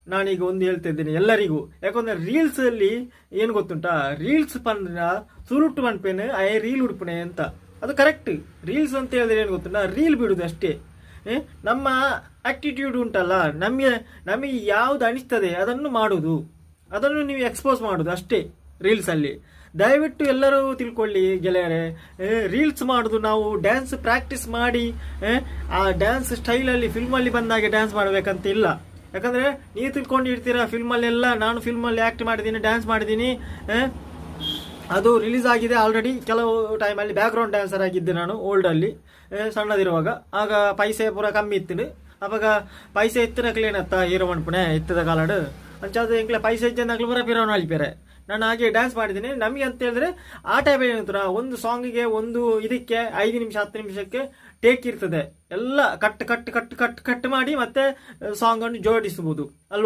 ನಾನೀಗ ಒಂದು ಹೇಳ್ತಾ ಇದ್ದೇನೆ ಎಲ್ಲರಿಗೂ. ಯಾಕಂದ್ರೆ ರೀಲ್ಸ್ ಅಲ್ಲಿ ಏನು ಗೊತ್ತುಂಟಾ, ರೀಲ್ಸ್ ಪಂದ್ರ ಸುರುಟ್ಟು ಪನ್ಪೇನು ಅಯ್ಯ ರೀಲ್ ಉಡುಪಣೆ ಅಂತ. ಅದು ಕರೆಕ್ಟ್. ರೀಲ್ಸ್ ಅಂತ ಹೇಳಿದ್ರೆ ಏನು ಗೊತ್ತುಂಟಾ, ರೀಲ್ ಬಿಡುದು ಅಷ್ಟೇ. ನಮ್ಮ ಆಟಿಟ್ಯೂಡ್ ಉಂಟಲ್ಲ, ನಮಗೆ ಯಾವ್ದು ಅನಿಸ್ತದೆ ಅದನ್ನು ಮಾಡುದು, ಅದನ್ನು ನೀವು ಎಕ್ಸ್ಪೋಸ್ ಮಾಡುದು ಅಷ್ಟೇ ರೀಲ್ಸ್ ಅಲ್ಲಿ. ದಯವಿಟ್ಟು ಎಲ್ಲರೂ ತಿಳ್ಕೊಳ್ಳಿ ಗೆಳೆಯರೆ, ರೀಲ್ಸ್ ಮಾಡುದು ನಾವು ಡ್ಯಾನ್ಸ್ ಪ್ರಾಕ್ಟೀಸ್ ಮಾಡಿ ಆ ಡ್ಯಾನ್ಸ್ ಸ್ಟೈಲಲ್ಲಿ ಫಿಲ್ಮಲ್ಲಿ ಬಂದಾಗೆ ಡ್ಯಾನ್ಸ್ ಮಾಡಬೇಕಂತ ಇಲ್ಲ. ಯಾಕಂದ್ರೆ ನೀವು ತಿಳ್ಕೊಂಡಿರ್ತೀರಾ ಫಿಲ್ಮಲ್ಲೆಲ್ಲ ನಾನು ಫಿಲ್ಮಲ್ಲಿ ಆಕ್ಟ್ ಮಾಡಿದ್ದೀನಿ, ಡ್ಯಾನ್ಸ್ ಮಾಡಿದ್ದೀನಿ, ಅದು ರಿಲೀಸ್ ಆಗಿದೆ ಆಲ್ರೆಡಿ. ಕೆಲವು ಟೈಮಲ್ಲಿ ಬ್ಯಾಕ್ಗ್ರೌಂಡ್ ಡ್ಯಾನ್ಸರ್ ಆಗಿದ್ದೆ ನಾನು ಓಲ್ಡಲ್ಲಿ ಸಣ್ಣದಿರುವಾಗ. ಆಗ ಪೈಸೆ ಪೂರ ಕಮ್ಮಿ ಇತ್ತು. ಅವಾಗ ಪೈಸೆ ಇತ್ತಿನ ಕ್ಲೀನತ್ತ ಹೀರೋ ಮಣ್ಪುಣೆ ಇತ್ತದ ಕಾಲಡು ಅಂಚಾದ ಎಂಕ್ಲೆ ಪೈಸೆ ಇದ್ದಂದಾಗ್ಲೂ ಪೂರ ಪಿರೋನು ಅಳಿಪೇರೆ. ನಾನು ಹಾಗೆ ಡ್ಯಾನ್ಸ್ ಮಾಡಿದ್ದೀನಿ. ನಮಗೆ ಅಂತ ಹೇಳಿದ್ರೆ ಆ ಟೈಪ್ ಏನಂತರ ಒಂದು ಸಾಂಗಿಗೆ ಒಂದು ಇದಕ್ಕೆ 5 ನಿಮಿಷ 10 ನಿಮಿಷಕ್ಕೆ ಟೇಕ್ ಇರ್ತದೆ. ಎಲ್ಲ cut cut cut cut cut ಮಾಡಿ ಮತ್ತೆ ಸಾಂಗ್ ಅನ್ನು ಜೋಡಿಸಬಹುದು ಅಲ್ವಾ.